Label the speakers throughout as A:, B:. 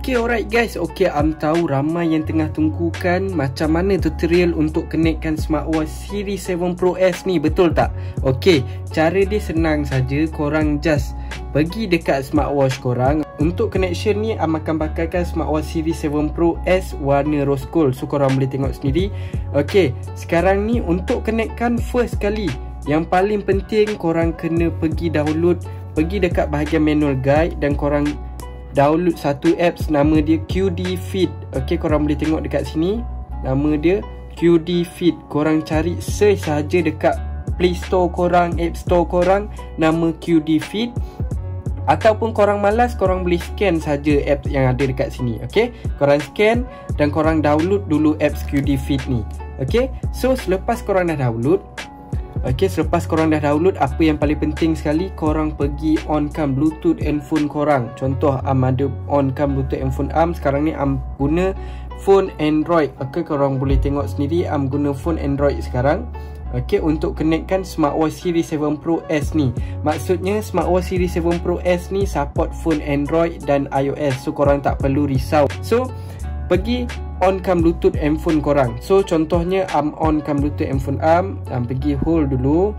A: Okay, alright guys. Okay, tahu ramai yang tengah tunggukan macam mana tutorial untuk connectkan smartwatch Series 7 Pro S ni, betul tak? Okay, cara dia senang saja. Korang just pergi dekat smartwatch korang. Untuk connection ni, akan pakaikan smartwatch Series 7 Pro S warna rose gold. So korang boleh tengok sendiri. Okay, sekarang ni untuk connectkan first kali, yang paling penting korang kena pergi download, pergi dekat bahagian manual guide dan korang download satu apps, nama dia QD Fit. Okay, korang boleh tengok dekat sini, nama dia QD Fit. Korang cari, search saja dekat Play Store korang, App Store korang, nama QD Fit. Ataupun korang malas, korang boleh scan saja apps yang ada dekat sini. Okay, korang scan dan korang download dulu apps QD Fit ni. Okay, so selepas korang dah download, apa yang paling penting sekali, korang pergi onkan Bluetooth handphone korang. Contoh ada onkan Bluetooth handphone sekarang ni guna phone Android. Okay, korang boleh tengok sendiri guna phone Android sekarang. Okay, untuk connectkan smartwatch Series 7 Pro S ni. Maksudnya smartwatch Series 7 Pro S ni support phone Android dan iOS. So korang tak perlu risau. So pergi onkan Bluetooth handphone korang. So contohnya onkan Bluetooth handphone pergi hold dulu.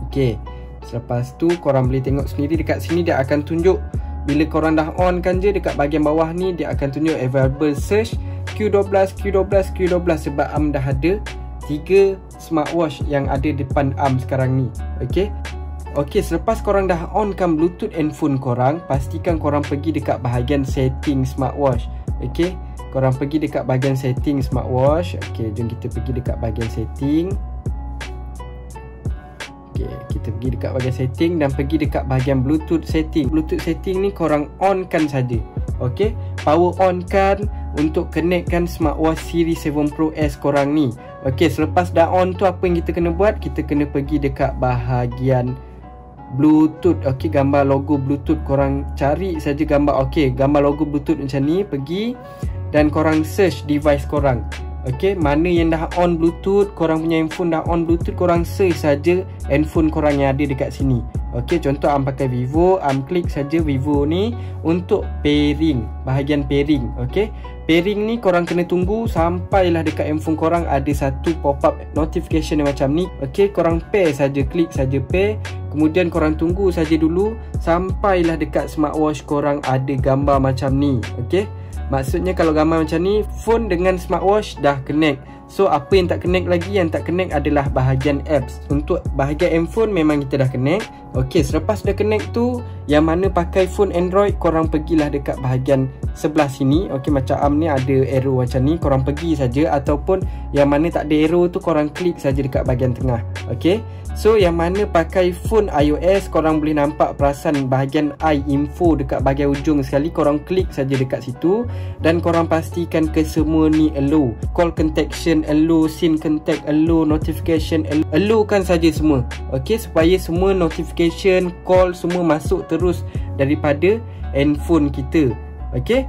A: Okay, selepas tu korang boleh tengok sendiri dekat sini dia akan tunjuk. Bila korang dah on kan je, dekat bahagian bawah ni dia akan tunjuk available search Q12 sebab dah ada 3 smartwatch yang ada depan sekarang ni. Okay, selepas korang dah onkan Bluetooth handphone korang, pastikan korang pergi dekat bahagian setting smartwatch. Okay, korang pergi dekat bahagian setting smartwatch. Okay, jom kita pergi dekat bahagian setting. Okay, kita pergi dekat bahagian setting dan pergi dekat bahagian Bluetooth setting. Bluetooth setting ni korang onkan saja. Okay, power on kan untuk connectkan smartwatch Series 7 Pro S korang ni. Okay, selepas dah on tu, apa yang kita kena buat? Kita kena pergi dekat bahagian Bluetooth. Okay, gambar logo Bluetooth korang cari saja gambar. Okay, gambar logo Bluetooth macam ni, pergi dan korang search device korang. Okay, mana yang dah on Bluetooth, korang punya handphone dah on Bluetooth, korang search saja handphone korang yang ada dekat sini. Okay, contoh pakai Vivo, klik saja Vivo ni untuk pairing, bahagian pairing. Okay, pairing ni korang kena tunggu sampailah dekat handphone korang ada satu pop-up notification yang macam ni. Okay, korang pair saja, klik saja pair. Kemudian korang tunggu saja dulu sampailah dekat smartwatch korang ada gambar macam ni. Okay, maksudnya kalau gambar macam ni, phone dengan smartwatch dah connect. So apa yang tak connect lagi, yang tak connect adalah bahagian apps. Untuk bahagian handphone memang kita dah connect. Okay, selepas dah connect tu, yang mana pakai phone Android, korang pergilah dekat bahagian sebelah sini. Okay, macam ni ada arrow macam ni, korang pergi saja. Ataupun yang mana tak ada arrow tu, korang klik saja dekat bahagian tengah. Okay, so yang mana pakai phone iOS, korang boleh nampak perasan bahagian iInfo dekat bahagian ujung sekali. Korang klik saja dekat situ dan korang pastikan ke semua ni allow. Call contaction allow, scene contact allow, notification allow kan saja semua. Okay, supaya semua notification, call semua masuk terus daripada handphone kita. Okay,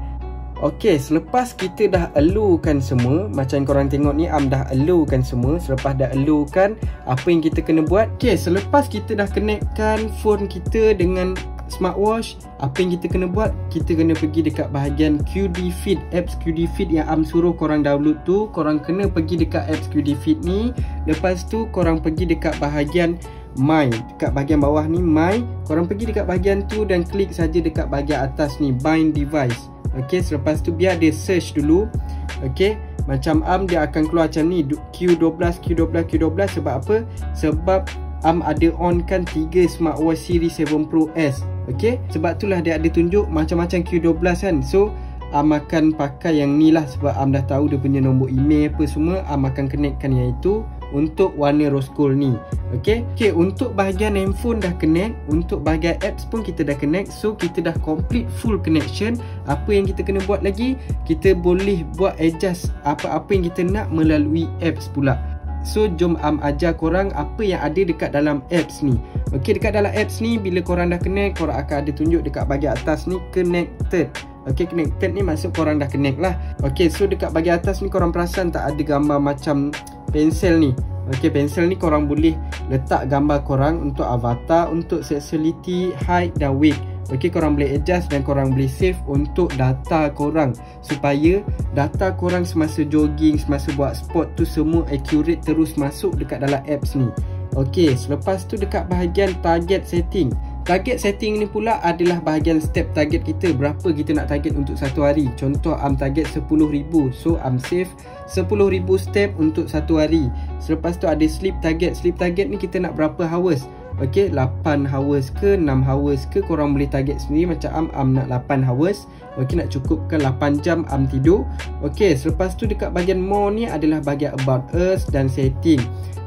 A: okay, selepas kita dah allow kan semua, macam korang tengok ni dah allow kan semua. Selepas dah allow kan, apa yang kita kena buat? Okay, selepas kita dah connectkan phone kita dengan smartwatch, apa yang kita kena buat? Kita kena pergi dekat bahagian QD Fit, apps QD Fit yang suruh korang download tu. Korang kena pergi dekat apps QD Fit ni. Lepas tu korang pergi dekat bahagian My, dekat bahagian bawah ni My. Korang pergi dekat bahagian tu dan klik saja dekat bahagian atas ni Bind Device. Okay, selepas tu biar dia search dulu. Okay, macam dia akan keluar macam ni Q12. Sebab apa? Sebab ada on kan 3 smartwatch Series 7 Pro S. Okay, sebab itulah dia ada tunjuk macam-macam Q12 kan. So akan pakai yang ni lah, sebab dah tahu dia punya nombor email apa semua. Akan connectkan yang itu untuk warna rose gold ni. Okay, untuk bahagian handphone dah connect, untuk bahagian apps pun kita dah connect. So kita dah complete full connection. Apa yang kita kena buat lagi? Kita boleh buat adjust apa-apa yang kita nak melalui apps pula. So jom ajar korang apa yang ada dekat dalam apps ni. Okay, dekat dalam apps ni bila korang dah connect, korang akan ada tunjuk dekat bahagian atas ni connected. Okay, connected ni maksud korang dah connect lah. Okay, so dekat bahagian atas ni korang perasan tak ada gambar macam pensel ni. Okay, pensel ni korang boleh letak gambar korang untuk avatar, untuk sexuality, height dan weight. Okey, korang boleh adjust dan korang boleh save untuk data korang, supaya data korang semasa jogging, semasa buat sport tu semua accurate terus masuk dekat dalam apps ni. Okey, selepas tu dekat bahagian target setting. Target setting ni pula adalah bahagian step target kita, berapa kita nak target untuk satu hari. Contoh target 10,000, so save 10,000 step untuk satu hari. Selepas tu ada sleep target. Sleep target ni kita nak berapa hours. Okey, 8 hours ke 6 hours ke, korang boleh target sendiri. Macam nak 8 hours. Okey, nak cukupkan 8 jam tidur. Okey, selepas tu dekat bahagian more ni adalah bahagian about us dan setting.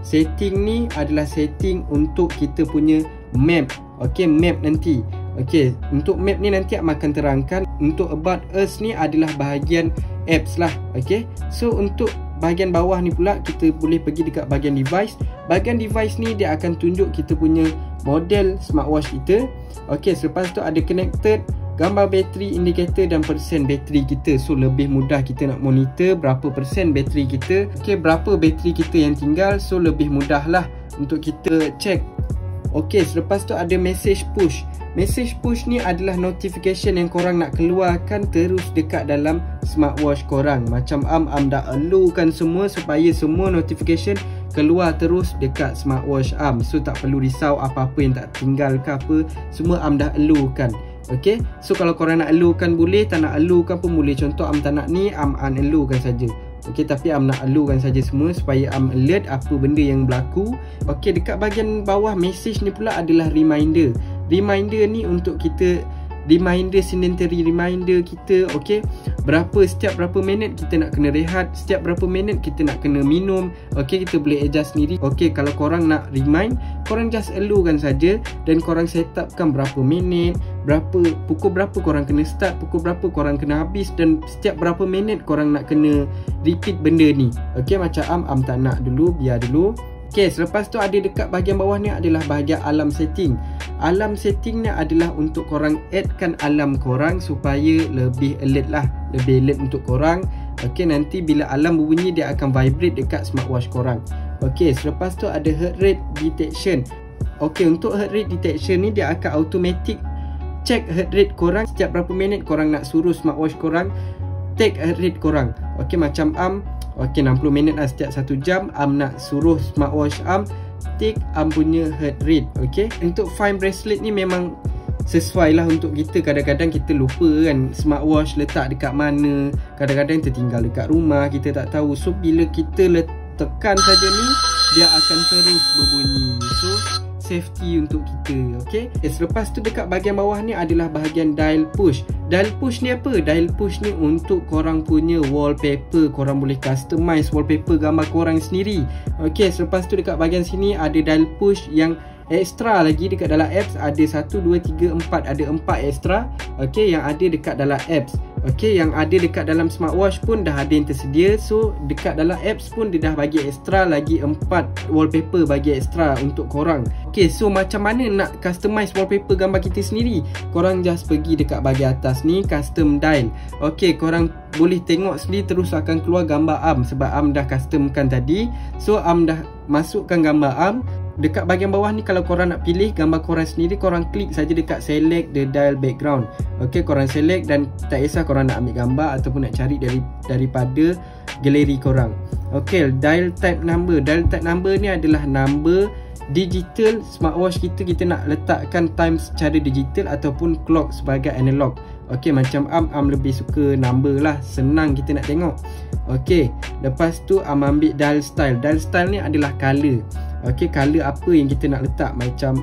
A: Setting ni adalah setting untuk kita punya map. Okey, map nanti. Okey, untuk map ni nanti akan terangkan. Untuk about us ni adalah bahagian apps lah. Okey, so untuk bahagian bawah ni pula kita boleh pergi dekat bahagian device. Bahagian device ni dia akan tunjuk kita punya model smartwatch kita. Okey, selepas tu ada connected, gambar bateri, indikator dan persen bateri kita. So lebih mudah kita nak monitor berapa persen bateri kita. Okey, berapa bateri kita yang tinggal. So lebih mudah lah untuk kita check. Okey, selepas tu ada message push. Message push ni adalah notification yang korang nak keluarkan terus dekat dalam smartwatch korang. Macam dah allowkan semua supaya semua notification keluar terus dekat smartwatch So tak perlu risau apa-apa yang tak tinggal ke apa. Semua dah allowkan. Okey, so kalau korang nak allowkan boleh, tak nak allowkan pun boleh. Contoh tak nak ni, unallowkan saja. Okey, tapi nak allowkan saja semua supaya alert apa benda yang berlaku. Okey, dekat bahagian bawah message ni pula adalah reminder. Reminder ni untuk kita reminder, sedentary reminder kita. Okey, setiap berapa minit kita nak kena rehat, setiap berapa minit kita nak kena minum. Okey, kita boleh adjust sendiri. Okey, kalau korang nak remind, korang just allowkan saja dan korang set upkan berapa minit, pukul berapa korang kena start, pukul berapa korang kena habis, dan setiap berapa minit korang nak kena repeat benda ni. Okey, macam tak nak dulu, biar dulu. Okey, selepas tu ada dekat bahagian bawah ni adalah bahagian alarm setting. Alarm setting ni adalah untuk korang addkan alarm korang supaya lebih alert lah, lebih alert untuk korang. Okey, nanti bila alarm berbunyi dia akan vibrate dekat smartwatch korang. Okey, selepas tu ada heart rate detection. Okey, untuk heart rate detection ni dia akan automatic check heart rate korang. Setiap berapa minit korang nak suruh smartwatch korang take heart rate korang. Okey, macam okey, 60 minit lah, setiap 1 jam nak suruh smartwatch take punya heart rate. Okey, untuk find bracelet ni memang sesuai lah untuk kita. Kadang-kadang kita lupa kan smartwatch letak dekat mana, kadang-kadang tertinggal dekat rumah, kita tak tahu. So bila kita tekan saja ni, dia akan terus berbunyi. So safety untuk kita. Okey, selepas tu dekat bahagian bawah ni adalah bahagian dial push. Dial push ni apa? Dial push ni untuk korang punya wallpaper. Korang boleh customize wallpaper gambar korang sendiri. Okey, selepas tu dekat bahagian sini ada dial push yang extra lagi dekat dalam apps. Ada 1, 2, 3, 4. Ada 4 extra. Okey, yang ada dekat dalam apps. Okey, yang ada dekat dalam smartwatch pun dah ada yang tersedia. So dekat dalam apps pun dia dah bagi extra lagi 4 wallpaper bagi extra untuk korang. Okey, so macam mana nak customize wallpaper gambar kita sendiri? Korang just pergi dekat bahagian atas ni, custom dial. Okey, korang boleh tengok sendiri terus akan keluar gambar sebab dah customkan tadi. So dah masukkan gambar Dekat bahagian bawah ni kalau korang nak pilih gambar korang sendiri, korang klik saja dekat select the dial background. Okey, korang select dan tak kisah korang nak ambil gambar ataupun nak cari daripada galeri korang. Okey, dial type number. Dial type number ni adalah number digital smartwatch kita. Kita nak letakkan time secara digital ataupun clock sebagai analog. Okey, macam lebih suka number lah, senang kita nak tengok. Okey, lepas tu ambil dial style. Dial style ni adalah color. Okey, color apa yang kita nak letak. Macam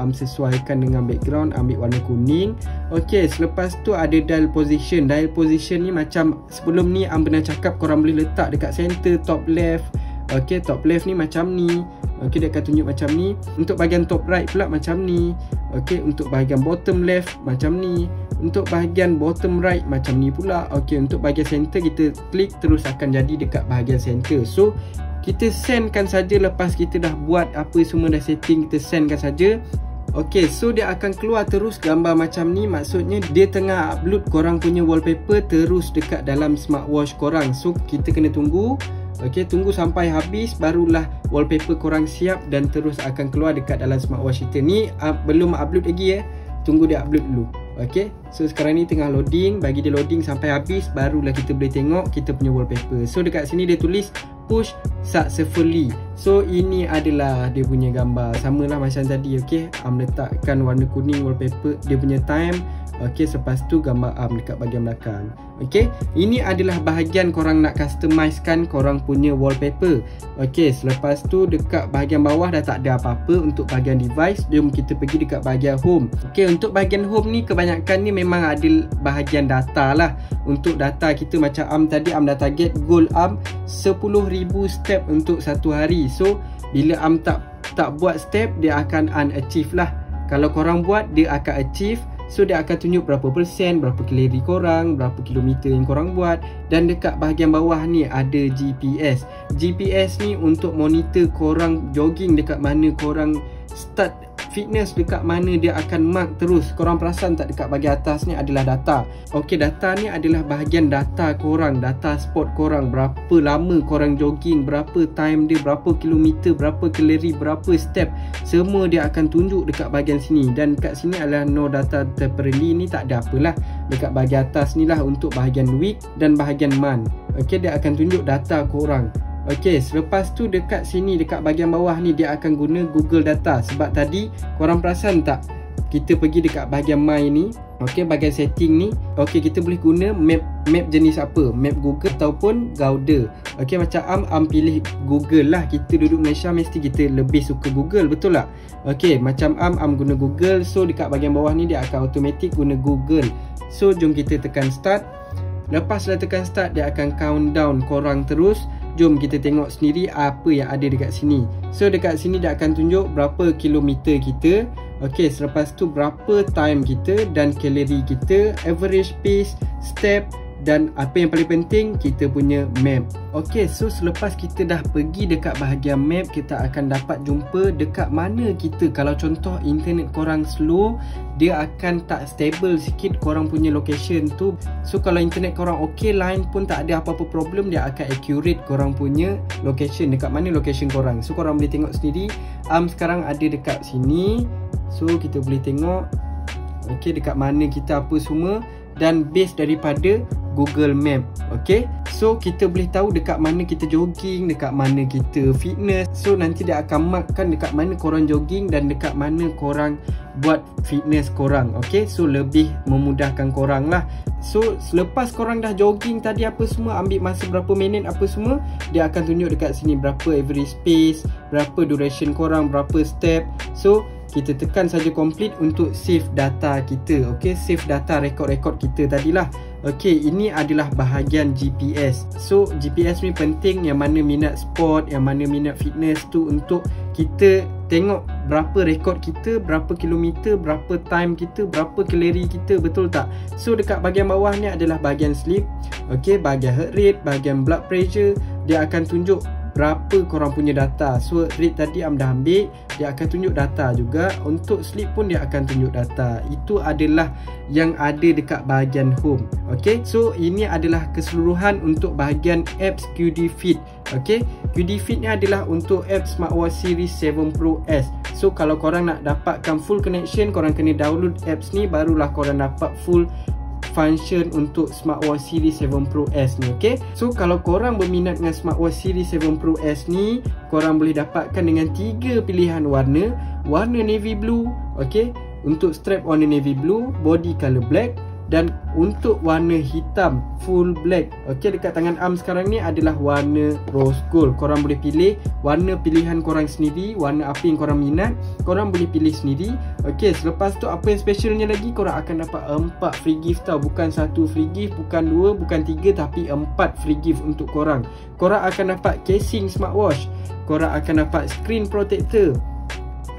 A: sesuaikan dengan background, ambil warna kuning. Okey, selepas tu ada dial position. Dial position ni macam sebelum ni pernah cakap, korang boleh letak dekat center, top left. Okey, top left ni macam ni. Okey, dia akan tunjuk macam ni. Untuk bahagian top right pula macam ni. Okey, untuk bahagian bottom left macam ni. Untuk bahagian bottom right macam ni pula. Okey, untuk bahagian center kita klik terus akan jadi dekat bahagian center. So kita sendkan saja lepas kita dah buat apa semua dah setting, kita sendkan saja. Okey, so dia akan keluar terus gambar macam ni. Maksudnya dia tengah upload korang punya wallpaper terus dekat dalam smartwatch korang. So kita kena tunggu. Okey, tunggu sampai habis barulah wallpaper korang siap dan terus akan keluar dekat dalam smartwatch kita ni. Belum upload lagi tunggu dia upload dulu. Okay, so sekarang ni tengah loading. Bagi dia loading sampai habis, barulah kita boleh tengok kita punya wallpaper. So dekat sini dia tulis push successfully. So ini adalah dia punya gambar, samalah macam tadi. Okay, letakkan warna kuning wallpaper, dia punya time. Okay, lepas tu gambar dekat bahagian belakang. Okay, ini adalah bahagian korang nak customizekan korang punya wallpaper. Okay, selepas tu dekat bahagian bawah dah tak ada apa-apa untuk bahagian device. Jom kita pergi dekat bahagian home. Okay, untuk bahagian home ni kebanyakan ni memang ada bahagian data lah. Untuk data kita macam tadi dah target goal 10,000 step untuk satu hari. So bila tak buat step, dia akan unachieve lah. Kalau korang buat, dia akan achieve. So dia akan tunjuk berapa persen, berapa kalori korang, berapa kilometer yang korang buat. Dan dekat bahagian bawah ni ada GPS. GPS ni untuk monitor korang jogging dekat mana, korang start fitness dekat mana, dia akan mark terus. Korang perasan tak dekat bahagian atas ni adalah data. Ok, data ni adalah bahagian data korang, data sport korang, berapa lama korang jogging, berapa time dia, berapa kilometer, berapa kalori, berapa step, semua dia akan tunjuk dekat bahagian sini. Dan dekat sini adalah no data temporary, ni tak ada apalah. Dekat bahagian atas ni lah untuk bahagian week dan bahagian month. Ok, dia akan tunjuk data korang. Ok, selepas tu dekat sini, dekat bahagian bawah ni, dia akan guna Google Data. Sebab tadi korang perasan tak, kita pergi dekat bahagian My ni. Ok, bahagian setting ni, ok, kita boleh guna map jenis apa, map Google ataupun Garuda. Ok, macam pilih Google lah. Kita duduk Malaysia, mesti kita lebih suka Google, betul tak? Ok, macam guna Google. So dekat bahagian bawah ni dia akan automatic guna Google. So jom kita tekan start. Lepas dah tekan start, dia akan countdown korang terus. Jom kita tengok sendiri apa yang ada dekat sini. So dekat sini dia akan tunjuk berapa kilometer kita. Ok, selepas tu berapa time kita dan kalori kita, average pace, step, dan apa yang paling penting, kita punya map. Ok, so selepas kita dah pergi dekat bahagian map, kita akan dapat jumpa dekat mana kita. Kalau contoh internet korang slow, dia akan tak stable sikit korang punya location tu. So kalau internet korang ok, line pun tak ada apa-apa problem, dia akan accurate korang punya location, dekat mana location korang. So korang boleh tengok sendiri, sekarang ada dekat sini. So kita boleh tengok ok, dekat mana kita apa semua, dan base daripada Google Map. Ok, so kita boleh tahu dekat mana kita jogging, dekat mana kita fitness. So nanti dia akan markkan dekat mana korang jogging dan dekat mana korang buat fitness korang. Ok, so lebih memudahkan korang lah. So selepas korang dah jogging tadi apa semua, ambil masa berapa minit apa semua, dia akan tunjuk dekat sini berapa average pace, berapa duration korang, berapa step. So kita tekan saja complete untuk save data kita. Ok, save data rekod-rekod kita tadilah. Ok, ini adalah bahagian GPS. So GPS ni penting, yang mana minat sport, yang mana minat fitness tu, untuk kita tengok berapa rekod kita, berapa kilometer, berapa time kita, berapa kalori kita, betul tak? So dekat bahagian bawah ni adalah bahagian sleep. Ok, bahagian heart rate, bahagian blood pressure, dia akan tunjuk berapa korang punya data. So rate tadi dah ambil, dia akan tunjuk data juga. Untuk sleep pun dia akan tunjuk data. Itu adalah yang ada dekat bahagian home. Ok, so ini adalah keseluruhan untuk bahagian apps QD Fit. Ok, QD Fit ni adalah untuk apps smartwatch series 7 Pro S. So kalau korang nak dapatkan full connection, korang kena download apps ni, barulah korang dapat full function untuk smartwatch series 7 Pro S ni. Okay, so kalau korang berminat dengan smartwatch series 7 Pro S ni, korang boleh dapatkan dengan 3 pilihan warna. Warna navy blue, okay, untuk strap warna navy blue, body color black, dan untuk warna hitam full black. Ok, dekat tangan sekarang ni adalah warna rose gold. Korang boleh pilih warna pilihan korang sendiri, warna apa yang korang minat, korang boleh pilih sendiri. Ok, selepas tu apa yang specialnya lagi, korang akan dapat 4 free gift tau. Bukan 1 free gift, bukan 2, bukan 3, tapi 4 free gift untuk korang. Korang akan dapat casing smartwatch, korang akan dapat screen protector,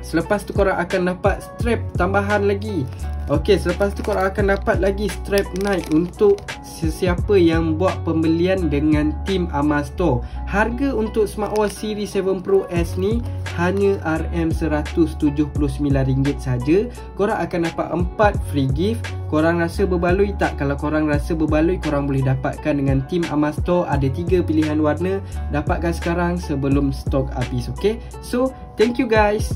A: selepas tu korang akan dapat strap tambahan lagi. Ok, selepas tu korang akan dapat lagi strap night untuk sesiapa yang buat pembelian dengan team Amal Store. Harga untuk smartwatch series 7 Pro S ni hanya RM179 saja. Korang akan dapat 4 free gift. Korang rasa berbaloi tak? Kalau korang rasa berbaloi, korang boleh dapatkan dengan team Amal Store. Ada 3 pilihan warna. Dapatkan sekarang sebelum stok habis. Ok, so thank you guys.